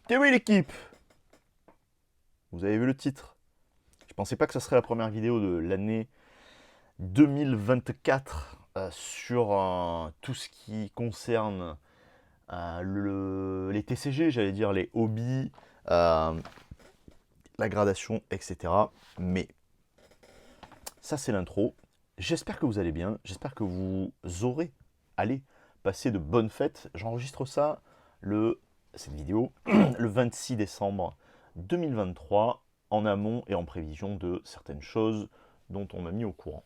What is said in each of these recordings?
Et oui l'équipe, vous avez vu le titre. Je pensais pas que ça serait la première vidéo de l'année 2024 sur tout ce qui concerne les TCG, j'allais dire les hobbies, euh, la gradation, etc. Mais ça c'est l'intro. J'espère que vous allez bien, j'espère que vous aurez allé passer de bonnes fêtes. J'enregistre ça, cette vidéo, le 26 décembre 2023, en amont et en prévision de certaines choses dont on m'a mis au courant.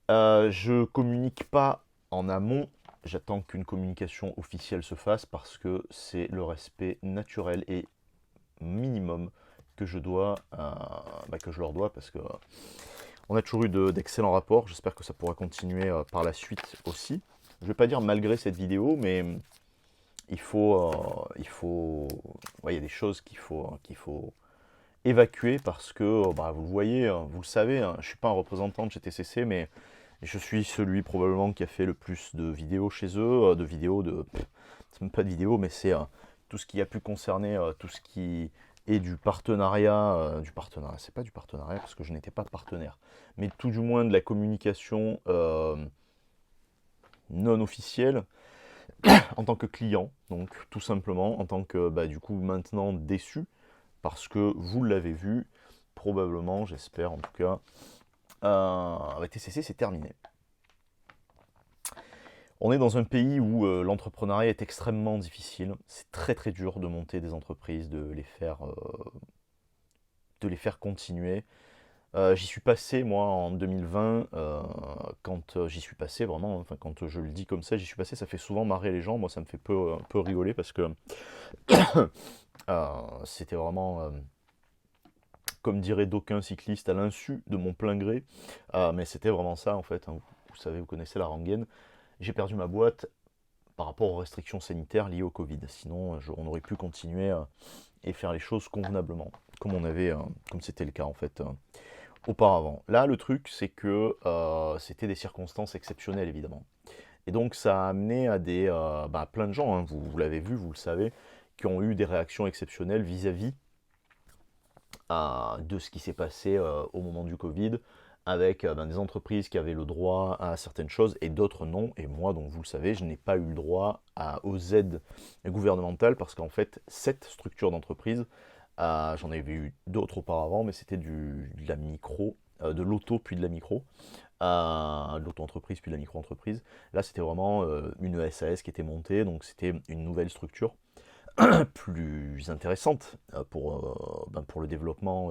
Je communique pas en amont, j'attends qu'une communication officielle se fasse parce que c'est le respect naturel et minimum que que je leur dois parce que on a toujours eu d'excellents rapports. J'espère que ça pourra continuer par la suite aussi. Je vais pas dire malgré cette vidéo, mais ouais, il y a des choses qu'il faut évacuer parce que, vous le voyez, vous le savez, hein, je suis pas un représentant de chez TCC, mais je suis celui probablement qui a fait le plus de vidéos chez eux, de vidéos c'est même pas de vidéos, mais c'est tout ce qui a pu concerner tout ce qui est du partenariat, c'est pas du partenariat parce que je n'étais pas partenaire, mais tout du moins de la communication non officielle en tant que client, donc tout simplement en tant que du coup maintenant déçu, parce que vous l'avez vu, probablement, j'espère en tout cas, avec TCC c'est terminé. On est dans un pays où l'entrepreneuriat est extrêmement difficile. C'est très très dur de monter des entreprises, de les faire continuer. J'y suis passé moi en 2020, quand j'y suis passé vraiment, enfin quand je le dis comme ça, j'y suis passé, ça fait souvent marrer les gens. Moi ça me fait un peu rigoler parce que c'était vraiment, comme dirait d'aucuns cyclistes, à l'insu de mon plein gré. Mais c'était vraiment ça en fait, hein. Vous savez, vous connaissez la rengaine. J'ai perdu ma boîte par rapport aux restrictions sanitaires liées au Covid. Sinon, on aurait pu continuer et faire les choses convenablement, comme c'était le cas en fait auparavant. Là, le truc, c'est que c'était des circonstances exceptionnelles évidemment. Et donc, ça a amené à plein de gens, hein, vous l'avez vu, vous le savez, qui ont eu des réactions exceptionnelles vis-à-vis de ce qui s'est passé au moment du Covid, avec des entreprises qui avaient le droit à certaines choses et d'autres non. Et moi, donc vous le savez, je n'ai pas eu le droit aux aides gouvernementales parce qu'en fait, cette structure d'entreprise, j'en avais eu d'autres auparavant, mais c'était de la micro, de l'auto puis de la micro, de l'auto-entreprise puis de la micro-entreprise. Là, c'était vraiment une SAS qui était montée, donc c'était une nouvelle structure plus intéressante pour le développement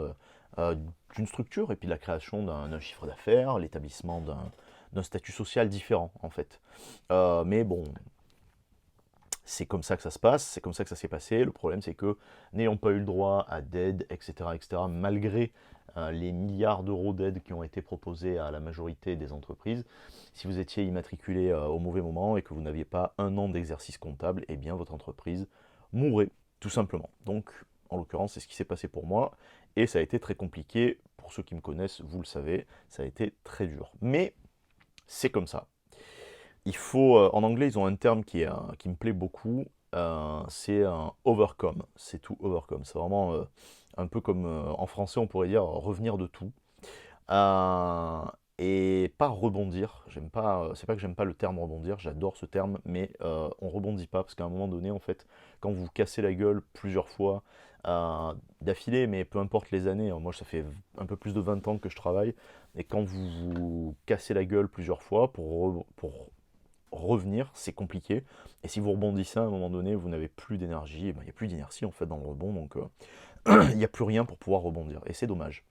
d'une structure et puis la création d'un chiffre d'affaires, l'établissement d'un statut social différent en fait. Mais bon, c'est comme ça que ça se passe, c'est comme ça que ça s'est passé. Le problème c'est que n'ayant pas eu le droit à d'aide, etc., malgré les milliards d'euros d'aide qui ont été proposés à la majorité des entreprises, si vous étiez immatriculé au mauvais moment et que vous n'aviez pas un an d'exercice comptable, eh bien votre entreprise mourrait tout simplement. Donc, en l'occurrence, c'est ce qui s'est passé pour moi, et ça a été très compliqué. Pour ceux qui me connaissent, vous le savez, ça a été très dur. Mais c'est comme ça. En anglais, ils ont un terme qui me plaît beaucoup, c'est un overcome. C'est tout overcome. C'est vraiment un peu comme en français, on pourrait dire revenir de tout. Euh, et pas rebondir. J'aime pas, c'est pas que j'aime pas le terme rebondir, j'adore ce terme, mais on rebondit pas parce qu'à un moment donné, en fait, quand vous vous cassez la gueule plusieurs fois d'affilée, mais peu importe les années, hein, moi ça fait un peu plus de 20 ans que je travaille, et quand vous vous cassez la gueule plusieurs fois pour revenir, c'est compliqué. Et si vous rebondissez à un moment donné, vous n'avez plus d'énergie, il n'y a plus d'inertie en fait dans le rebond, donc il n'y a plus rien pour pouvoir rebondir. Et c'est dommage.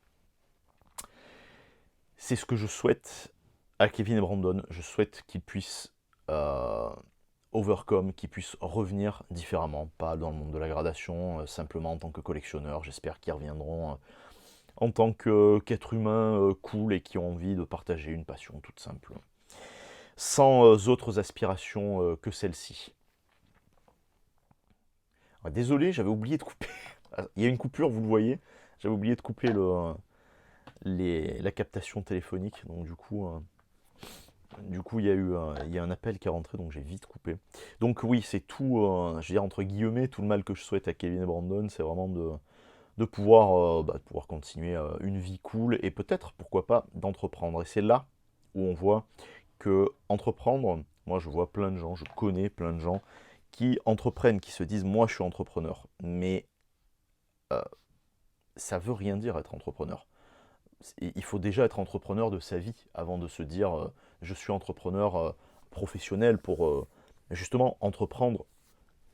C'est ce que je souhaite à Kevin et Brandon. Je souhaite qu'ils puissent euh, overcome, qu'ils puissent revenir différemment, pas dans le monde de la gradation, simplement en tant que collectionneurs. J'espère qu'ils reviendront en tant qu'être humain cool et qui ont envie de partager une passion toute simple, sans autres aspirations que celle-ci. Désolé, j'avais oublié de couper. Il y a une coupure, vous le voyez. J'avais oublié de couper la captation téléphonique, donc du coup, Du coup, il y a un appel qui est rentré, donc j'ai vite coupé. Donc oui, c'est tout, je veux dire, entre guillemets, tout le mal que je souhaite à Kevin et Brandon, c'est vraiment de pouvoir continuer une vie cool et peut-être, pourquoi pas, d'entreprendre. Et c'est là où on voit que entreprendre, moi je vois plein de gens, je connais plein de gens qui entreprennent, qui se disent moi je suis entrepreneur. Mais euh, ça veut rien dire être entrepreneur. Il faut déjà être entrepreneur de sa vie avant de se dire je suis entrepreneur professionnel pour justement entreprendre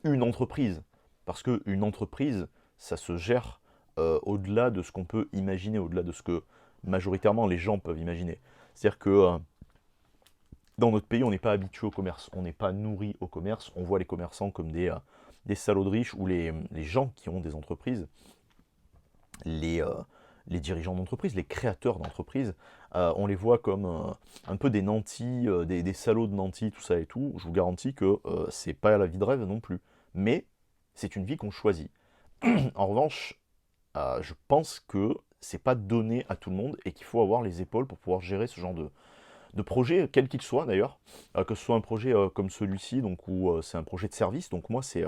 une entreprise. Parce qu'une entreprise, ça se gère au-delà de ce qu'on peut imaginer, au-delà de ce que majoritairement les gens peuvent imaginer. C'est-à-dire que dans notre pays, on n'est pas habitué au commerce, on n'est pas nourri au commerce, on voit les commerçants comme des salauds de riches, ou les gens qui ont des entreprises, les, euh, les dirigeants d'entreprise, les créateurs d'entreprise, on les voit comme un peu des nantis, des salauds de nantis, tout ça et tout. Je vous garantis que c'est pas la vie de rêve non plus. Mais c'est une vie qu'on choisit. En revanche, je pense que c'est pas donné à tout le monde et qu'il faut avoir les épaules pour pouvoir gérer ce genre de projet, quel qu'il soit d'ailleurs, que ce soit un projet comme celui-ci, donc où c'est un projet de service, donc moi c'est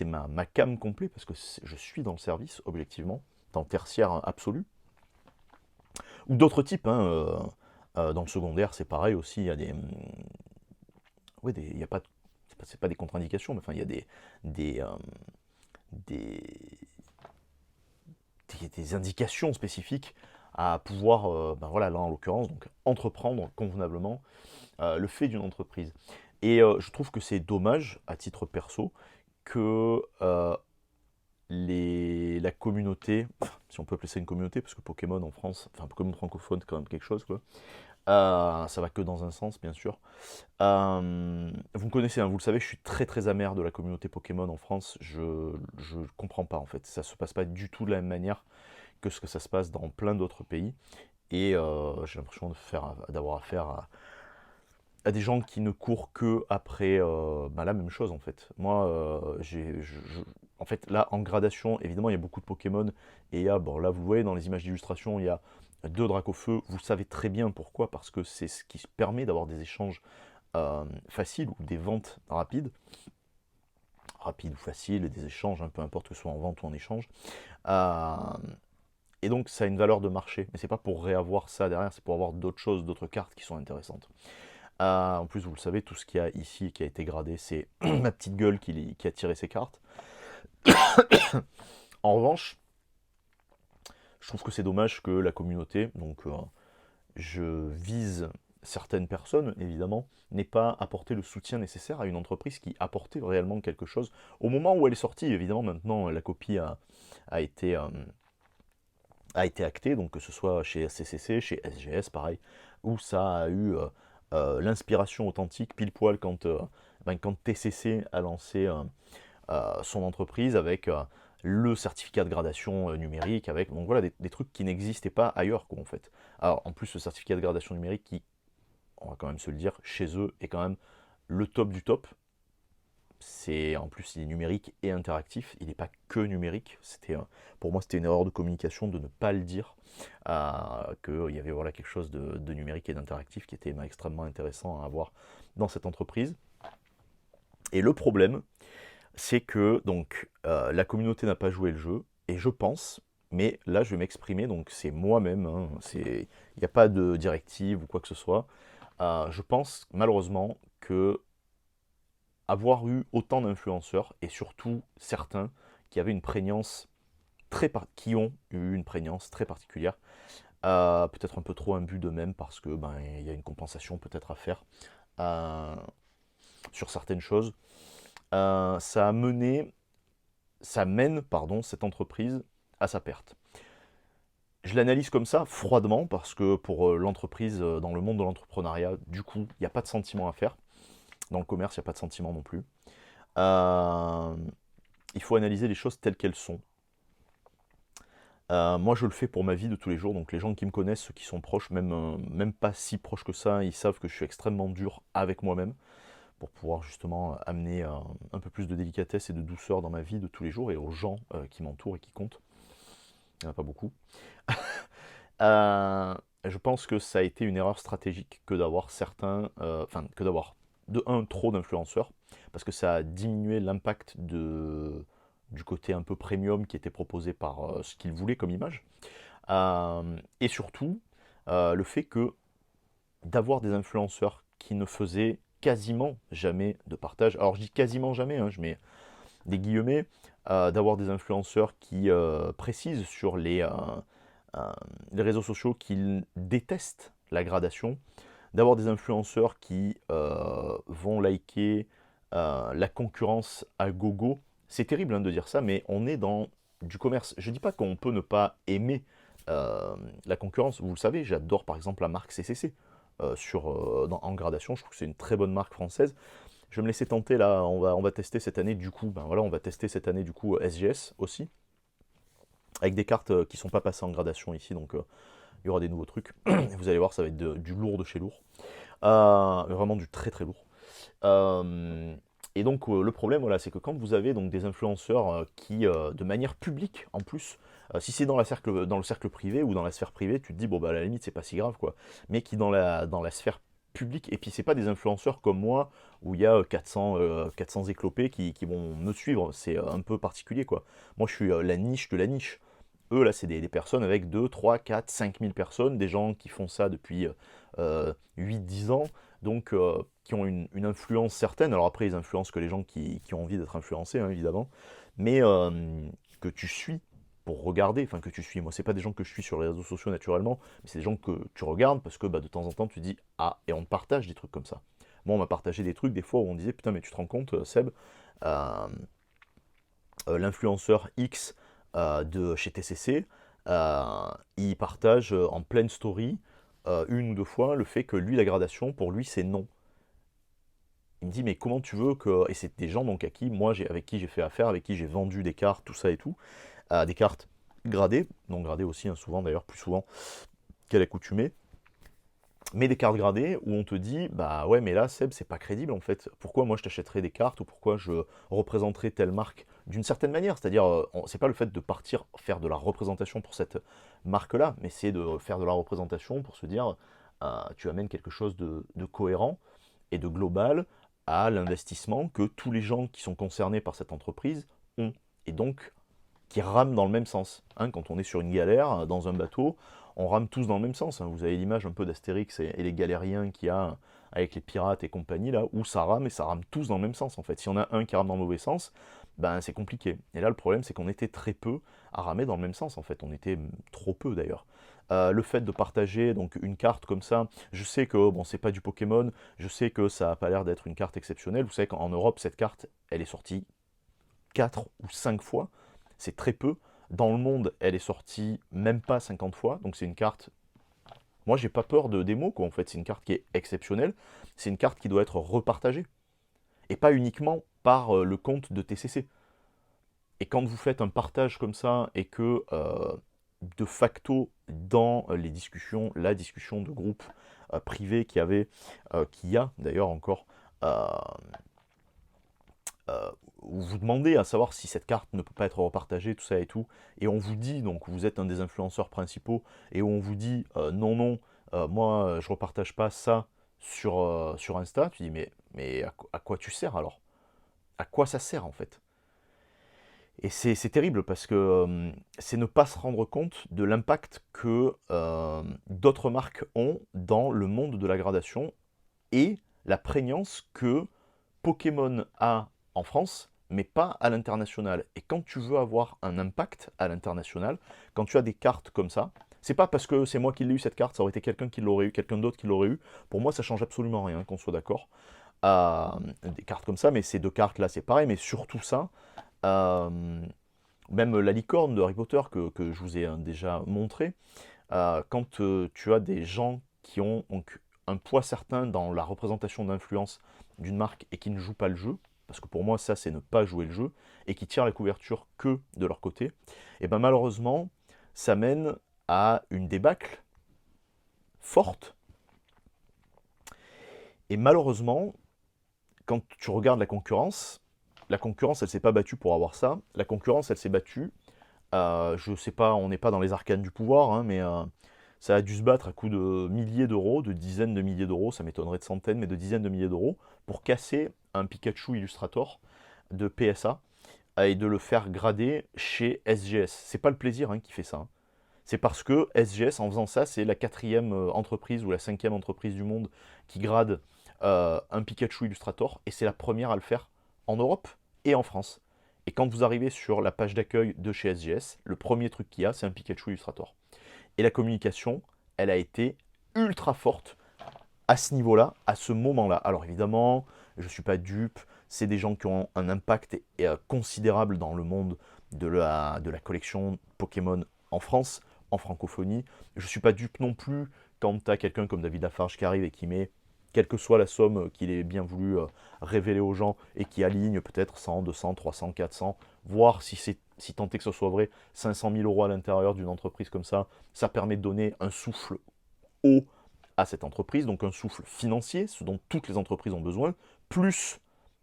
ma came complet parce que je suis dans le service objectivement, dans le tertiaire absolu, ou d'autres types, hein, dans le secondaire c'est pareil aussi, il y a ouais, il y a pas, c'est pas des contre-indications, mais enfin il y a des, des, des indications spécifiques à pouvoir, ben voilà, là en l'occurrence, donc entreprendre convenablement le fait d'une entreprise. Et je trouve que c'est dommage, à titre perso, que la communauté, si on peut appeler ça une communauté, parce que Pokémon en France, enfin Pokémon francophone, c'est quand même quelque chose, quoi. Ça va que dans un sens, bien sûr. Vous me connaissez, hein, vous le savez, je suis très très amer de la communauté Pokémon en France. Je comprends pas en fait. Ça se passe pas du tout de la même manière que ce que ça se passe dans plein d'autres pays. Et j'ai l'impression d'avoir affaire à des gens qui ne courent que après bah, la même chose en fait. Moi, en fait, là, en gradation, évidemment, il y a beaucoup de Pokémon. Et il y a, bon, là, vous voyez dans les images d'illustration, il y a deux Dracofeu. Vous savez très bien pourquoi, parce que c'est ce qui permet d'avoir des échanges faciles ou des ventes rapides. Rapides ou faciles, et des échanges, hein, peu importe que ce soit en vente ou en échange. Euh, et donc, ça a une valeur de marché. Mais c'est pas pour réavoir ça derrière, c'est pour avoir d'autres choses, d'autres cartes qui sont intéressantes. En plus, vous le savez, tout ce qu'il y a ici qui a été gradé, c'est ma petite gueule qui a tiré ces cartes. En revanche, je trouve que c'est dommage que la communauté, donc je vise certaines personnes évidemment, n'ait pas apporté le soutien nécessaire à une entreprise qui apportait réellement quelque chose. Au moment où elle est sortie, évidemment, maintenant la copie a été, euh, a été actée, donc que ce soit chez CCC, chez SGS, pareil, où ça a eu l'inspiration authentique pile poil quand TCC a lancé son entreprise avec le certificat de gradation numérique, avec donc voilà des trucs qui n'existaient pas ailleurs quoi en fait. Alors en plus le certificat de gradation numérique qui, on va quand même se le dire, chez eux est quand même le top du top. C'est en plus il est numérique et interactif, il n'est pas que numérique. Pour moi c'était une erreur de communication de ne pas le dire qu'il y avait voilà quelque chose de numérique et d'interactif qui était extrêmement intéressant à avoir dans cette entreprise. Et le problème, c'est que donc la communauté n'a pas joué le jeu, et je pense, mais là je vais m'exprimer, donc c'est moi-même, hein, il n'y a pas de directive ou quoi que ce soit. Je pense malheureusement que avoir eu autant d'influenceurs, et surtout certains qui avaient une prégnance qui ont eu une prégnance très particulière, peut-être un peu trop imbu d'eux-mêmes parce que ben il y a une compensation peut-être à faire euh, sur certaines choses. Ça a mené ça mène pardon, cette entreprise à sa perte. Je l'analyse comme ça, froidement, parce que pour l'entreprise, dans le monde de l'entrepreneuriat, du coup, il n'y a pas de sentiment à faire. Dans le commerce, il n'y a pas de sentiment non plus. Euh, il faut analyser les choses telles qu'elles sont. Moi, je le fais pour ma vie de tous les jours, donc les gens qui me connaissent, ceux qui sont proches, même pas si proches que ça, ils savent que je suis extrêmement dur avec moi-même pour pouvoir justement amener un peu plus de délicatesse et de douceur dans ma vie de tous les jours et aux gens qui m'entourent et qui comptent. Il n'y en a pas beaucoup. je pense que ça a été une erreur stratégique que d'avoir que d'avoir de un trop d'influenceurs, parce que ça a diminué l'impact du côté un peu premium qui était proposé par ce qu'ils voulaient comme image. Et surtout, le fait que d'avoir des influenceurs qui ne faisaient quasiment jamais de partage, alors je dis quasiment jamais, hein, je mets des guillemets, d'avoir des influenceurs qui précisent sur les réseaux sociaux qu'ils détestent la gradation, d'avoir des influenceurs qui vont liker la concurrence à gogo. C'est terrible hein, de dire ça, mais on est dans du commerce. Je ne dis pas qu'on peut ne pas aimer la concurrence. Vous le savez, j'adore par exemple la marque CCC en gradation. Je trouve que c'est une très bonne marque française. Je vais me laisser tenter là, on va tester cette année du coup, ben voilà, on va tester cette année du coup SGS aussi, avec des cartes qui sont pas passées en gradation ici, donc il y aura des nouveaux trucs. Vous allez voir, ça va être du lourd de chez lourd, vraiment du très très lourd. Et donc le problème, voilà, c'est que quand vous avez donc des influenceurs qui, de manière publique en plus, si c'est dans le cercle privé ou dans la sphère privée, tu te dis bon bah à la limite c'est pas si grave quoi, mais qui dans la sphère publique, et puis c'est pas des influenceurs comme moi où il y a 400 éclopés qui vont me suivre, c'est un peu particulier quoi. Moi je suis la niche de la niche. Eux là c'est des personnes avec 2, 3, 4, 5000 personnes, des gens qui font ça depuis 8-10 ans, donc qui ont une influence certaine. Alors après, ils influencent que les gens qui ont envie d'être influencés, hein, évidemment, mais que tu suis pour regarder, enfin que tu suis. Moi, c'est pas des gens que je suis sur les réseaux sociaux naturellement, mais c'est des gens que tu regardes parce que bah, de temps en temps, tu dis ah, et on te partage des trucs comme ça. Moi, on m'a partagé des trucs des fois où on disait putain, mais tu te rends compte, Seb, euh, l'influenceur X de chez TCC, il partage en pleine story une ou deux fois le fait que lui, la gradation, pour lui, c'est non. Il me dit mais comment tu veux que... Et c'est des gens donc à qui moi avec qui j'ai fait affaire, avec qui j'ai vendu des cartes, tout ça et tout, des cartes gradées, non gradées aussi, hein, souvent d'ailleurs, plus souvent qu'à l'accoutumée, mais des cartes gradées où on te dit bah ouais mais là Seb c'est pas crédible en fait, pourquoi moi je t'achèterais des cartes ou pourquoi je représenterais telle marque d'une certaine manière, c'est-à-dire c'est pas le fait de partir faire de la représentation pour cette marque là, mais c'est de faire de la représentation pour se dire tu amènes quelque chose de cohérent et de global à l'investissement que tous les gens qui sont concernés par cette entreprise ont. Et donc, qui rament dans le même sens. Hein, quand on est sur une galère, dans un bateau, on rame tous dans le même sens. Hein. Vous avez l'image un peu d'Astérix et les galériens qu'il y a avec les pirates et compagnie, là, où ça rame et ça rame tous dans le même sens, en fait. Si on a un qui rame dans le mauvais sens, ben c'est compliqué. Et là, le problème, c'est qu'on était très peu à ramer dans le même sens, en fait. On était trop peu, d'ailleurs. Le fait de partager donc une carte comme ça, je sais que bon c'est pas du Pokémon, je sais que ça a pas l'air d'être une carte exceptionnelle. Vous savez qu'en Europe cette carte elle est sortie 4 ou 5 fois, c'est très peu. Dans le monde elle est sortie même pas 50 fois, donc c'est une carte. Moi j'ai pas peur de démo quoi en fait, c'est une carte qui est exceptionnelle, c'est une carte qui doit être repartagée et pas uniquement par le compte de TCC. Et quand vous faites un partage comme ça et que de facto dans les discussions, la discussion de groupe privé qu'il y a d'ailleurs encore, euh, où vous demandez à savoir si cette carte ne peut pas être repartagée, tout ça et tout, et on vous dit, donc vous êtes un des influenceurs principaux, et où on vous dit non, non, moi je repartage pas ça sur Insta, tu dis mais à quoi tu sers alors? À quoi ça sert en fait? Et c'est terrible parce que c'est ne pas se rendre compte de l'impact que d'autres marques ont dans le monde de la gradation et la prégnance que Pokémon a en France, mais pas à l'international. Et quand tu veux avoir un impact à l'international, quand tu as des cartes comme ça, c'est pas parce que c'est moi qui l'ai eu cette carte, ça aurait été quelqu'un qui l'aurait eu, quelqu'un d'autre qui l'aurait eu. Pour moi, ça change absolument rien, qu'on soit d'accord. Des cartes comme ça, mais ces deux cartes là, c'est pareil, mais surtout ça. euh, Même la licorne de Harry Potter que je vous ai déjà montré, quand tu as des gens qui ont donc un poids certain dans la représentation d'influence d'une marque et qui ne jouent pas le jeu, parce que pour moi ça c'est ne pas jouer le jeu, et qui tirent la couverture que de leur côté, et ben malheureusement ça mène à une débâcle forte, et malheureusement quand tu regardes la concurrence elle s'est pas battue pour avoir ça, la concurrence elle s'est battue, je sais pas, on n'est pas dans les arcanes du pouvoir, hein, mais ça a dû se battre à coups de milliers d'euros, de dizaines de milliers d'euros, ça m'étonnerait de centaines, mais de dizaines de milliers d'euros, pour casser un Pikachu Illustrator de PSA et de le faire grader chez SGS. C'est pas le plaisir qui fait ça. C'est parce que SGS, en faisant ça, c'est la 4e entreprise ou la 5e entreprise du monde qui grade un Pikachu Illustrator, et c'est la première à le faire en Europe et en France. Et quand vous arrivez sur la page d'accueil de chez SGS, le premier truc qu'il y a, c'est un Pikachu Illustrator. Et la communication, elle a été ultra forte à ce niveau-là, à ce moment-là. Alors évidemment, je ne suis pas dupe, c'est des gens qui ont un impact considérable dans le monde de la collection Pokémon en France, en francophonie. Je ne suis pas dupe non plus quand tu as quelqu'un comme David Lafarge qui arrive et qui met, quelle que soit la somme qu'il ait bien voulu révéler aux gens, et qui aligne peut-être 100, 200, 300, 400, voire si tant est que ce soit vrai, 500 000 euros à l'intérieur d'une entreprise comme ça permet de donner un souffle haut à cette entreprise, donc un souffle financier, ce dont toutes les entreprises ont besoin, plus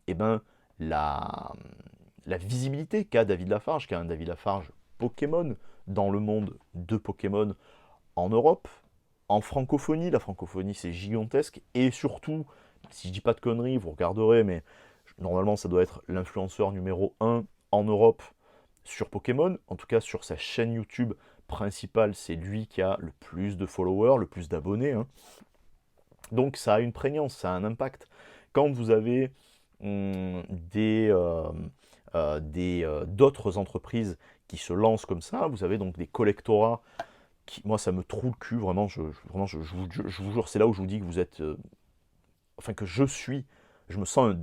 eh ben, la, la visibilité qu'a David Lafarge, qu'a un David Lafarge Pokémon dans le monde de Pokémon en Europe, en francophonie. La francophonie, c'est gigantesque, et surtout, si je dis pas de conneries, vous regarderez, mais normalement, ça doit être l'influenceur numéro 1 en Europe sur Pokémon, en tout cas sur sa chaîne YouTube principale, c'est lui qui a le plus de followers, le plus d'abonnés. Donc ça a une prégnance, ça a un impact. Quand vous avez d'autres entreprises qui se lancent comme ça, vous avez donc des collectorats qui, moi, ça me troue le cul, vraiment, je vous jure, c'est là où je vous dis que vous êtes, enfin que je me sens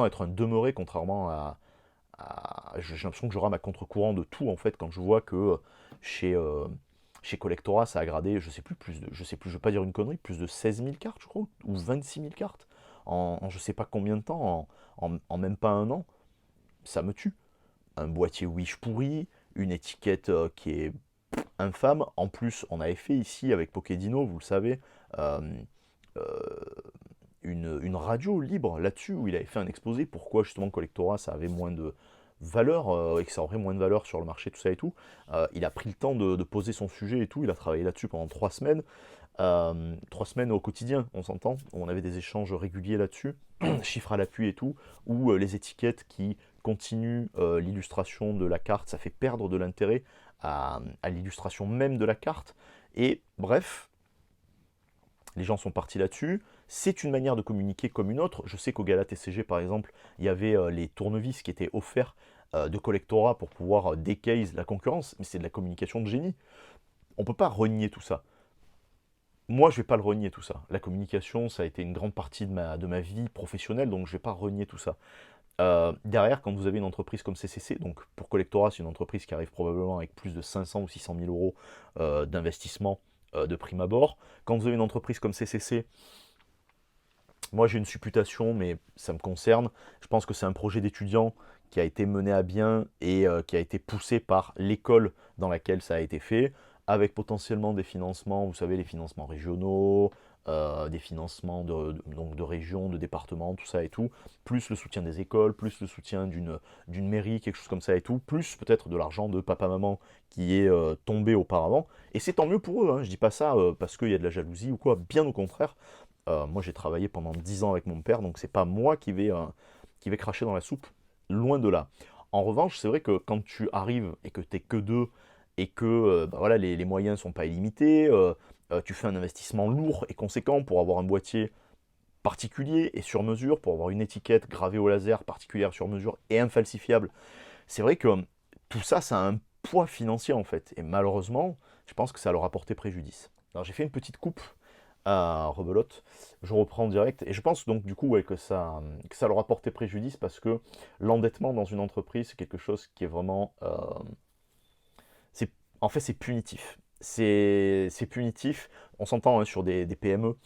être un demeuré, contrairement j'ai l'impression que je rame à contre-courant de tout, en fait, quand je vois que chez, euh, chez Collectora, ça a gradé, je sais plus, je vais pas dire une connerie, plus de 16 000 cartes, je crois, ou 26 000 cartes, en je sais pas combien de temps, en même pas un an. Ça me tue. Un boîtier Wish pourri, une étiquette qui est infâme. En plus, on avait fait ici avec Pokédino, vous le savez, euh, euh, une radio libre là-dessus, où il avait fait un exposé pourquoi justement Collectora ça avait moins de valeur, et que ça aurait moins de valeur sur le marché, tout ça et tout. Il a pris le temps de poser son sujet et tout, il a travaillé là-dessus pendant 3 semaines. 3 semaines au quotidien, on s'entend, on avait des échanges réguliers là-dessus, chiffres à l'appui et tout, où les étiquettes qui continuent l'illustration de la carte, ça fait perdre de l'intérêt à l'illustration même de la carte. Et bref, les gens sont partis là-dessus. C'est une manière de communiquer comme une autre. Je sais qu'au Gala TCG, par exemple, il y avait les tournevis qui étaient offerts de Collectora pour pouvoir decase la concurrence, mais c'est de la communication de génie. On ne peut pas renier tout ça. Moi, je ne vais pas le renier tout ça. La communication, ça a été une grande partie de ma vie professionnelle, donc je ne vais pas renier tout ça. Derrière, quand vous avez une entreprise comme CCC, donc pour Collectora, c'est une entreprise qui arrive probablement avec plus de 500 ou 600 000 euros d'investissement de prime abord. Quand vous avez une entreprise comme CCC, moi j'ai une supputation, mais ça me concerne. Je pense que c'est un projet d'étudiant qui a été mené à bien et qui a été poussé par l'école dans laquelle ça a été fait, avec potentiellement des financements, vous savez, les financements régionaux, des financements donc de régions, de départements, tout ça et tout, plus le soutien des écoles, plus le soutien d'une mairie, quelque chose comme ça et tout, plus peut-être de l'argent de papa-maman qui est tombé auparavant. Et c'est tant mieux pour eux, je dis pas ça parce qu'il y a de la jalousie ou quoi, bien au contraire. Moi, j'ai travaillé pendant 10 ans avec mon père, donc c'est pas moi qui vais cracher dans la soupe, loin de là. En revanche, c'est vrai que quand tu arrives et que t'es que deux, et que bah voilà, les moyens sont pas illimités, tu fais un investissement lourd et conséquent pour avoir un boîtier particulier et sur mesure, pour avoir une étiquette gravée au laser particulière sur mesure et infalsifiable. C'est vrai que tout ça, ça a un poids financier en fait, et malheureusement, je pense que ça leur a porté préjudice. Alors j'ai fait une petite coupe à rebelote. Je reprends direct. Et je pense donc du coup ouais, que ça leur a porté préjudice, parce que l'endettement dans une entreprise, c'est quelque chose qui est vraiment... c'est, en fait, c'est punitif. C'est punitif. On s'entend sur des PME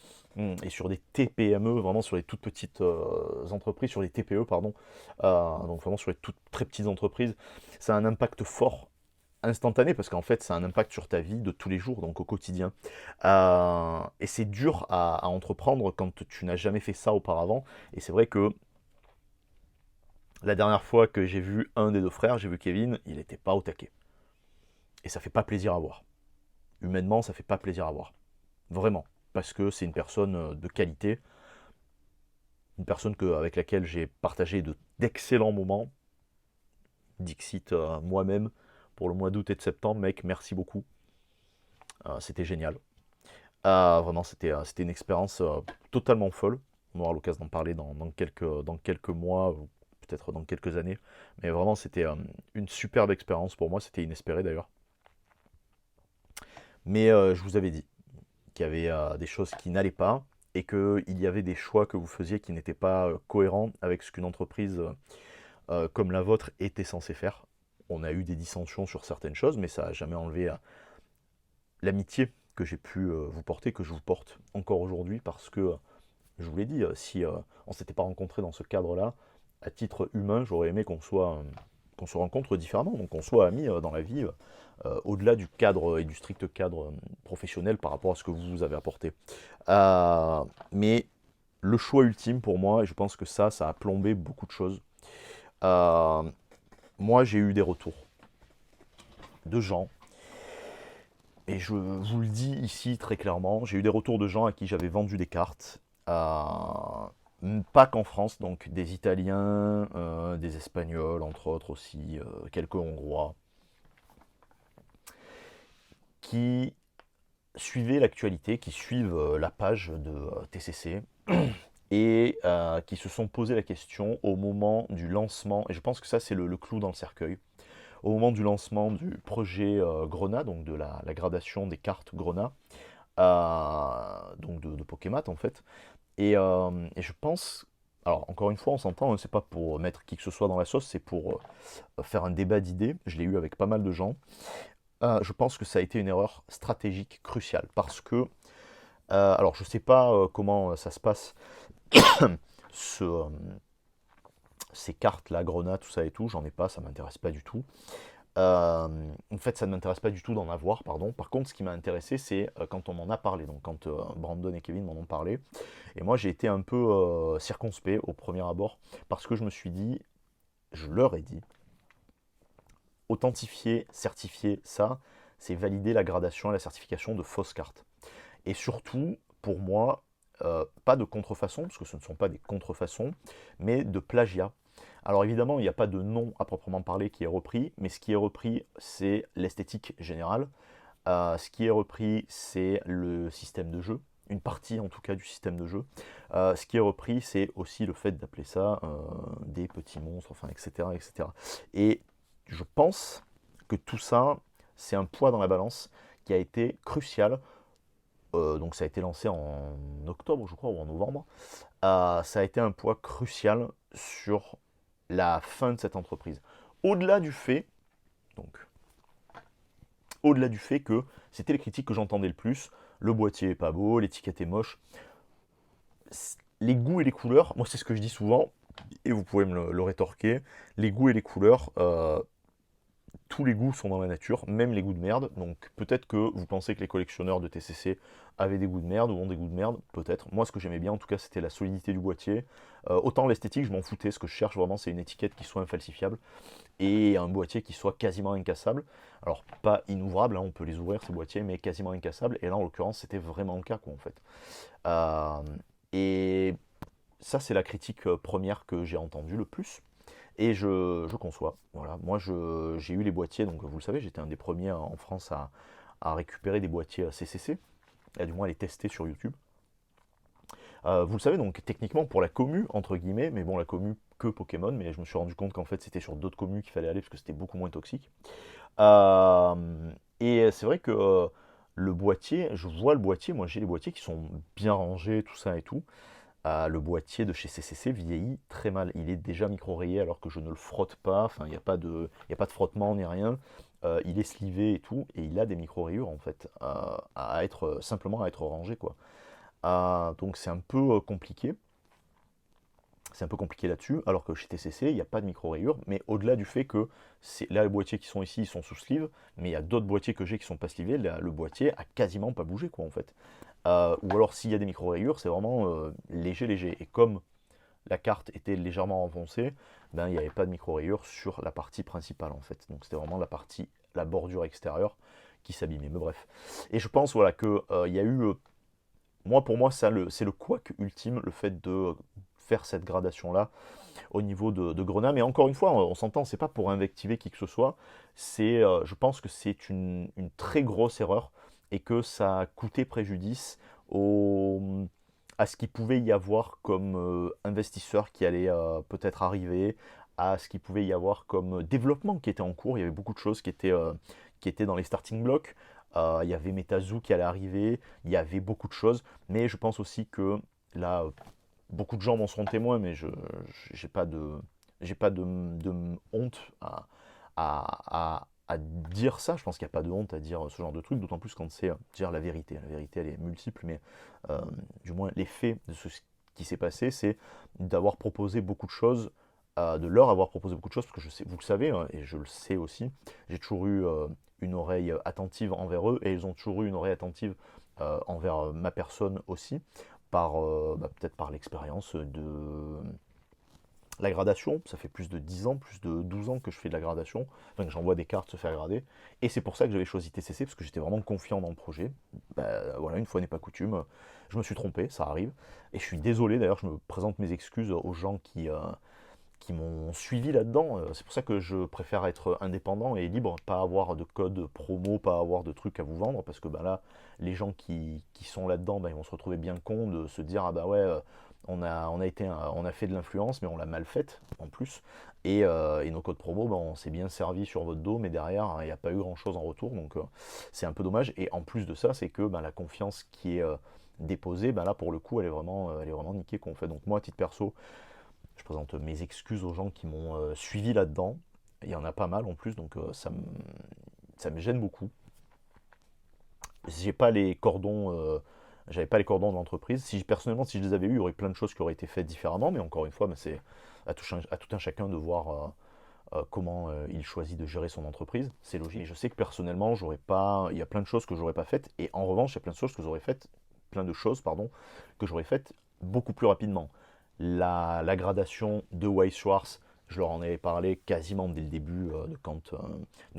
et sur des TPME, vraiment sur les toutes petites entreprises, sur les TPE, pardon. Donc vraiment sur les toutes très petites entreprises. Ça a un impact fort instantané, parce qu'en fait ça a un impact sur ta vie de tous les jours, donc au quotidien. Et c'est dur à entreprendre quand tu n'as jamais fait ça auparavant. Et c'est vrai que la dernière fois que j'ai vu un des deux frères, j'ai vu Kevin, il n'était pas au taquet. Et ça fait pas plaisir à voir. humainement, ça fait pas plaisir à voir. Vraiment. Parce que c'est une personne de qualité, une personne avec laquelle j'ai partagé d'excellents moments. Dixit moi-même pour le mois d'août et de septembre, mec, merci beaucoup. C'était génial. Vraiment, c'était une expérience totalement folle. On aura l'occasion d'en parler dans quelques mois, ou peut-être dans quelques années. Mais vraiment, c'était une superbe expérience pour moi. C'était inespéré d'ailleurs. Mais je vous avais dit qu'il y avait des choses qui n'allaient pas et qu'il y avait des choix que vous faisiez qui n'étaient pas cohérents avec ce qu'une entreprise comme la vôtre était censée faire. On a eu des dissensions sur certaines choses, mais ça n'a jamais enlevé l'amitié que j'ai pu vous porter, que je vous porte encore aujourd'hui, parce que, je vous l'ai dit, si on ne s'était pas rencontré dans ce cadre-là, à titre humain, j'aurais aimé qu'on se rencontre différemment, donc qu'on soit amis dans la vie, au-delà du cadre et du strict cadre professionnel par rapport à ce que vous avez apporté. Mais le choix ultime pour moi, et je pense que ça a plombé beaucoup de choses. Moi, j'ai eu des retours de gens, et je vous le dis ici très clairement, j'ai eu des retours de gens à qui j'avais vendu des cartes, pas qu'en France, donc des Italiens, des Espagnols, entre autres aussi, quelques Hongrois, qui suivaient l'actualité, qui suivent la page de TCC, et qui se sont posé la question au moment du lancement, et je pense que ça c'est le clou dans le cercueil, au moment du lancement du projet Grenat, donc de la gradation des cartes Grenat, donc de Pokémon en fait. Et je pense, alors encore une fois, on s'entend, hein, c'est pas pour mettre qui que ce soit dans la sauce, c'est pour faire un débat d'idées. Je l'ai eu avec pas mal de gens. Je pense que ça a été une erreur stratégique cruciale parce que, alors je sais pas comment ça se passe, ce, euh, ces cartes là, Grenat, tout ça et tout, j'en ai pas, ça m'intéresse pas du tout. En fait, ça ne m'intéresse pas du tout d'en avoir, pardon. Par contre, ce qui m'a intéressé, c'est quand on m'en a parlé, donc quand Brandon et Kevin m'en ont parlé. Et moi, j'ai été un peu circonspect au premier abord, parce que je me suis dit, je leur ai dit, authentifier, certifier, ça, c'est valider la gradation et la certification de fausses cartes. Et surtout, pour moi, pas de contrefaçon, parce que ce ne sont pas des contrefaçons, mais de plagiat. Alors évidemment, il n'y a pas de nom à proprement parler qui est repris, mais ce qui est repris, c'est l'esthétique générale. Ce qui est repris, c'est le système de jeu, une partie en tout cas du système de jeu. Ce qui est repris, c'est aussi le fait d'appeler ça des petits monstres, enfin, etc., etc. Et je pense que tout ça, c'est un poids dans la balance qui a été crucial. Donc ça a été lancé en octobre, je crois, ou en novembre. Ça a été un poids crucial sur la fin de cette entreprise. Au-delà du fait, donc, au-delà du fait que c'était les critiques que j'entendais le plus, le boîtier est pas beau, l'étiquette est moche, les goûts et les couleurs, moi c'est ce que je dis souvent, et vous pouvez me le rétorquer, les goûts et les couleurs, tous les goûts sont dans la nature, même les goûts de merde. Donc peut-être que vous pensez que les collectionneurs de TCC avaient des goûts de merde ou ont des goûts de merde, peut-être. Moi, ce que j'aimais bien, en tout cas, c'était la solidité du boîtier. Autant l'esthétique, je m'en foutais. Ce que je cherche vraiment, c'est une étiquette qui soit infalsifiable et un boîtier qui soit quasiment incassable. Alors, pas inouvrable, hein, on peut les ouvrir ces boîtiers, mais quasiment incassable. Et là, en l'occurrence, c'était vraiment le cas, quoi, en fait. Euh, et ça, c'est la critique première que j'ai entendue le plus. Et je conçois. Voilà. Moi, j'ai eu les boîtiers, donc vous le savez, j'étais un des premiers en France à récupérer des boîtiers CCC, et du moins à les tester sur YouTube. Vous le savez, donc techniquement pour la commu, entre guillemets, mais bon, la commu que Pokémon, mais je me suis rendu compte qu'en fait c'était sur d'autres commus qu'il fallait aller parce que c'était beaucoup moins toxique. Et c'est vrai que le boîtier, je vois le boîtier, moi j'ai les boîtiers qui sont bien rangés, tout ça et tout. Le boîtier de chez CCC vieillit très mal. Il est déjà micro-rayé alors que je ne le frotte pas. Enfin, il n'y a pas de frottement ni rien. Il est slivé et tout, et il a des micro-rayures en fait, à être simplement à être rangé quoi. Donc c'est un peu compliqué. C'est un peu compliqué là-dessus, alors que chez TCC, il n'y a pas de micro-rayures, mais au-delà du fait que là, les boîtiers qui sont ici, ils sont sous sleeve, mais il y a d'autres boîtiers que j'ai qui sont pas slivés, le boîtier a quasiment pas bougé, quoi, en fait. Ou alors, s'il y a des micro-rayures, c'est vraiment léger, léger. Et comme la carte était légèrement enfoncée, ben, il n'y avait pas de micro-rayures sur la partie principale, en fait. Donc, c'était vraiment la bordure extérieure qui s'abîmait, mais bref. Et je pense voilà, que il y a eu, moi pour moi, ça, c'est le couac ultime, le fait de faire cette gradation-là au niveau de Grenat. Mais encore une fois, on s'entend, c'est pas pour invectiver qui que ce soit, je pense que c'est une très grosse erreur et que ça a coûté préjudice à ce qu'il pouvait y avoir comme investisseurs qui allaient peut-être arriver, à ce qu'il pouvait y avoir comme développement qui était en cours. Il y avait beaucoup de choses qui étaient dans les starting blocks. Il y avait Metazu qui allait arriver, il y avait beaucoup de choses, mais je pense aussi que là, beaucoup de gens m'en seront témoins, mais je n'ai pas de honte à dire ça. Je pense qu'il n'y a pas de honte à dire ce genre de truc, d'autant plus quand c'est dire la vérité. La vérité, elle est multiple, mais du moins, les faits de ce qui s'est passé, c'est d'avoir proposé beaucoup de choses, de leur avoir proposé beaucoup de choses, parce que je sais, vous le savez, hein, et je le sais aussi, j'ai toujours eu une oreille attentive envers eux, et ils ont toujours eu une oreille attentive envers ma personne aussi, peut-être par l'expérience de la gradation. Ça fait plus de 10 ans, plus de 12 ans que je fais de la gradation, enfin que j'envoie des cartes se faire grader, et c'est pour ça que j'avais choisi TCC, parce que j'étais vraiment confiant dans le projet. Voilà, une fois n'est pas coutume, je me suis trompé, ça arrive, et je suis désolé, d'ailleurs je me présente mes excuses aux gens qui m'ont suivi là-dedans. C'est pour ça que je préfère être indépendant et libre, pas avoir de code promo, pas avoir de trucs à vous vendre, parce que là, les gens qui sont là-dedans, ils vont se retrouver bien cons de se dire, ah bah ouais, on a fait de l'influence, mais on l'a mal faite en plus. Et nos codes promo, on s'est bien servi sur votre dos, mais derrière, il n'y a pas eu grand-chose en retour, donc c'est un peu dommage. Et en plus de ça, c'est que la confiance qui est déposée, là pour le coup, elle est vraiment niquée qu'on fait. Donc moi, à titre perso, je présente mes excuses aux gens qui m'ont suivi là-dedans. Il y en a pas mal en plus, donc ça me gêne beaucoup. J'ai pas les cordons, j'avais pas les cordons de l'entreprise. Si personnellement, si je les avais eu, il y aurait plein de choses qui auraient été faites différemment. Mais encore une fois, c'est à tout un chacun de voir comment il choisit de gérer son entreprise. C'est logique. Et je sais que personnellement, j'aurais pas, il y a plein de choses que j'aurais pas faites. Et en revanche, il y a plein de choses que j'aurais faites, plein de choses, pardon, que j'aurais faites beaucoup plus rapidement. La gradation de Weiss Schwarz, je leur en avais parlé quasiment dès le début de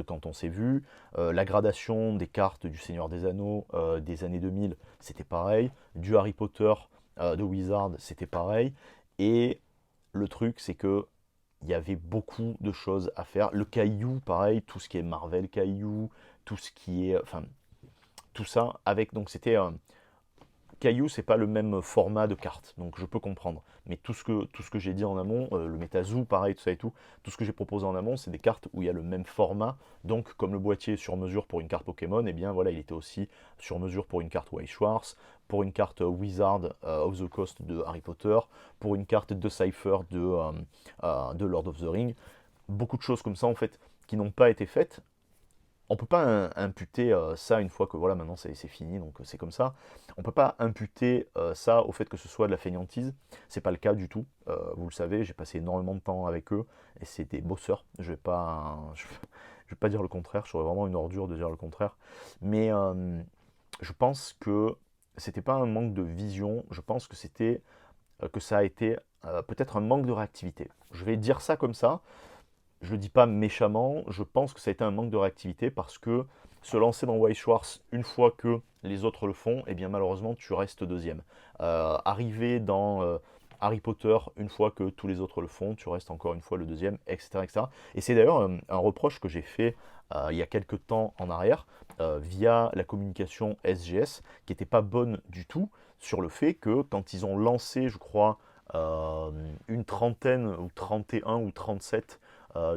quand on s'est vu. La gradation des cartes du Seigneur des Anneaux des années 2000, c'était pareil. Du Harry Potter de Wizard, c'était pareil. Et le truc, c'est que il y avait beaucoup de choses à faire. Le Caillou, pareil, tout ce qui est Marvel Caillou, tout ce qui est, enfin, tout ça avec. Donc c'était Caillou, c'est pas le même format de carte, donc je peux comprendre. Mais tout ce que j'ai dit en amont, le MetaZoo, pareil, tout ça et tout ce que j'ai proposé en amont, c'est des cartes où il y a le même format. Donc, comme le boîtier est sur mesure pour une carte Pokémon, et bien voilà, il était aussi sur mesure pour une carte Weiss Schwarz, pour une carte Wizard of the Coast de Harry Potter, pour une carte Decipher de Lord of the Ring. Beaucoup de choses comme ça, en fait, qui n'ont pas été faites. On peut pas imputer ça une fois que voilà maintenant c'est fini, donc c'est comme ça. On peut pas imputer ça au fait que ce soit de la fainéantise. C'est pas le cas du tout. Vous le savez, j'ai passé énormément de temps avec eux et c'est des bosseurs. Je vais pas dire le contraire. Je serais vraiment une ordure de dire le contraire. Mais je pense que c'était pas un manque de vision. Je pense que que ça a été peut-être un manque de réactivité. Je vais dire ça comme ça. Je ne le dis pas méchamment, je pense que ça a été un manque de réactivité parce que se lancer dans Weiss Schwarz une fois que les autres le font, eh bien malheureusement tu restes deuxième. Arriver dans Harry Potter une fois que tous les autres le font, tu restes encore une fois le deuxième, etc. etc. Et c'est d'ailleurs un reproche que j'ai fait il y a quelques temps en arrière via la communication SGS qui n'était pas bonne du tout sur le fait que quand ils ont lancé, je crois, une trentaine ou 31 ou 37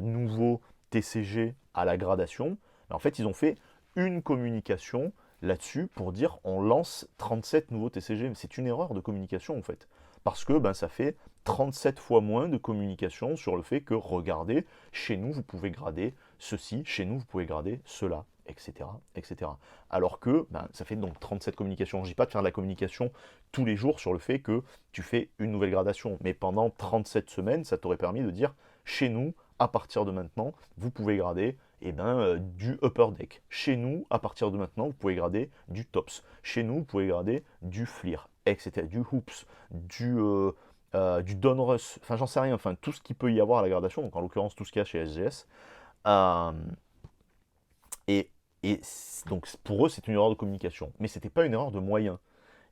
nouveaux TCG à la gradation. En fait, ils ont fait une communication là-dessus pour dire on lance 37 nouveaux TCG. Mais c'est une erreur de communication en fait. Parce que ça fait 37 fois moins de communication sur le fait que regardez, chez nous vous pouvez grader ceci, chez nous vous pouvez grader cela, etc. etc. Alors que ça fait donc 37 communications. Je ne dis pas de faire de la communication tous les jours sur le fait que tu fais une nouvelle gradation. Mais pendant 37 semaines, ça t'aurait permis de dire chez nous, à partir de maintenant, vous pouvez grader du upper deck. Chez nous, à partir de maintenant, vous pouvez grader du tops. Chez nous, vous pouvez grader du fleer, etc. Du hoops, du donruss, enfin j'en sais rien, enfin tout ce qu'il peut y avoir à la gradation, donc en l'occurrence tout ce qu'il y a chez SGS. Euh, et Et donc pour eux, c'est une erreur de communication. Mais c'était pas une erreur de moyens.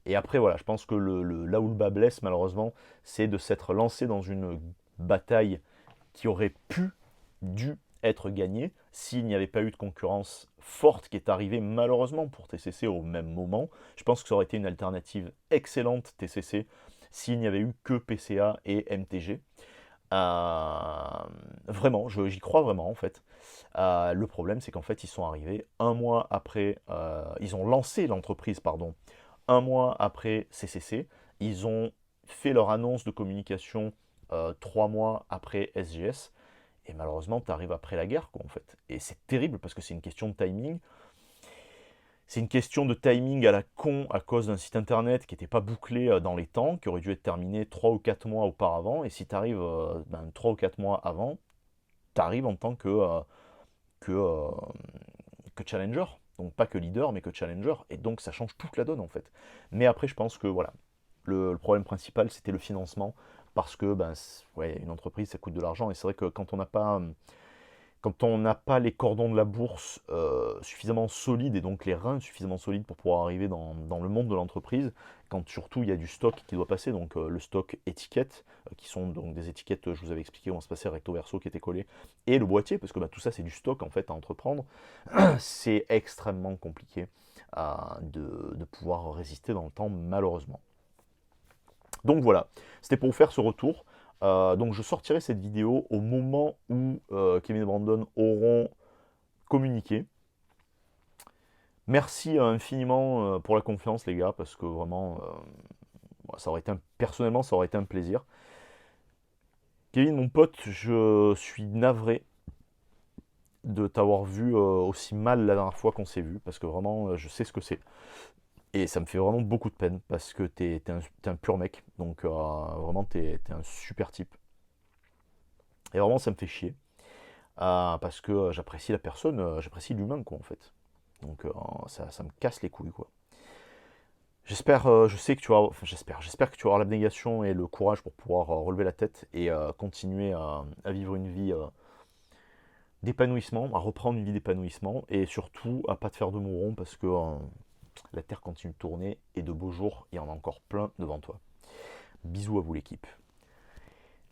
Et après, voilà, je pense que là où le bas blesse, malheureusement, c'est de s'être lancé dans une bataille qui aurait dû être gagnée s'il n'y avait pas eu de concurrence forte qui est arrivée malheureusement pour TCC au même moment. Je pense que ça aurait été une alternative excellente TCC s'il n'y avait eu que PCA et MTG. Vraiment, j'y crois vraiment en fait. Le problème, c'est qu'en fait, ils sont arrivés un mois après, ils ont lancé l'entreprise, pardon, un mois après CCC. Ils ont fait leur annonce de communication 3 mois après SGS. Et malheureusement, tu arrives après la guerre, quoi, en fait. Et c'est terrible parce que c'est une question de timing. C'est une question de timing à la con à cause d'un site internet qui n'était pas bouclé dans les temps, qui aurait dû être terminé 3 ou 4 mois auparavant. Et si tu arrives 3 ou 4 mois avant, tu arrives en tant que, euh, que challenger. Donc pas que leader, mais que challenger. Et donc ça change toute la donne en fait. Mais après, je pense que voilà, le problème principal, c'était le financement. Parce que ouais, une entreprise, ça coûte de l'argent. Et c'est vrai que quand on n'a pas les cordons de la bourse suffisamment solides et donc les reins suffisamment solides pour pouvoir arriver dans le monde de l'entreprise, quand surtout il y a du stock qui doit passer, donc le stock étiquette, qui sont donc des étiquettes, je vous avais expliqué comment se passait recto verso qui était collé, et le boîtier, parce que tout ça c'est du stock en fait à entreprendre, c'est extrêmement compliqué de pouvoir résister dans le temps malheureusement. Donc voilà, c'était pour vous faire ce retour. Donc je sortirai cette vidéo au moment où Kevin et Brandon auront communiqué. Merci infiniment pour la confiance les gars, parce que vraiment, ça aurait été personnellement, ça aurait été un plaisir. Kevin, mon pote, je suis navré de t'avoir vu aussi mal la dernière fois qu'on s'est vu, parce que vraiment, je sais ce que c'est. Et ça me fait vraiment beaucoup de peine, parce que t'es un pur mec, donc vraiment, t'es un super type. Et vraiment, ça me fait chier. Parce que j'apprécie la personne, j'apprécie l'humain, quoi, en fait. Donc ça me casse les couilles, quoi. J'espère, je sais que tu vas, enfin, j'espère que tu auras l'abnégation et le courage pour pouvoir relever la tête et continuer à vivre une vie d'épanouissement, à reprendre une vie d'épanouissement et surtout à pas te faire de mouron parce que la Terre continue de tourner et de beaux jours, il y en a encore plein devant toi. Bisous à vous l'équipe.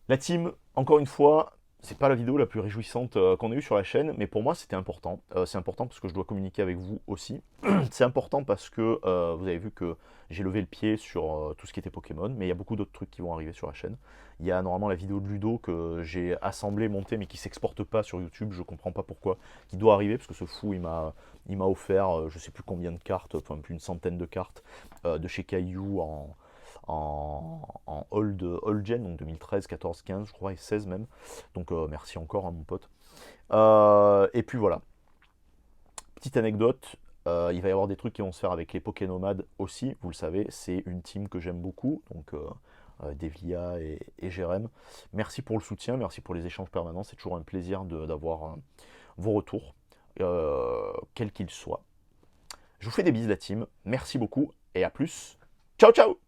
La team, encore une fois, c'est pas la vidéo la plus réjouissante qu'on ait eue sur la chaîne, mais pour moi c'était important. C'est important parce que je dois communiquer avec vous aussi. C'est important parce que vous avez vu que j'ai levé le pied sur tout ce qui était Pokémon, mais il y a beaucoup d'autres trucs qui vont arriver sur la chaîne. Il y a normalement la vidéo de Ludo que j'ai assemblée, montée, mais qui s'exporte pas sur YouTube, je comprends pas pourquoi, qui doit arriver parce que ce fou il m'a offert je sais plus combien de cartes, enfin plus une centaine de cartes de chez Caillou en old gen, donc 2013, 14, 15, je crois, et 16 même. Donc merci encore à mon pote. Et puis voilà. Petite anecdote, il va y avoir des trucs qui vont se faire avec les Pokénomades aussi, vous le savez, c'est une team que j'aime beaucoup, donc Devlia et Jérém. Merci pour le soutien, merci pour les échanges permanents, c'est toujours un plaisir d'avoir vos retours, quels qu'ils soient. Je vous fais des bises la team, merci beaucoup, et à plus. Ciao ciao.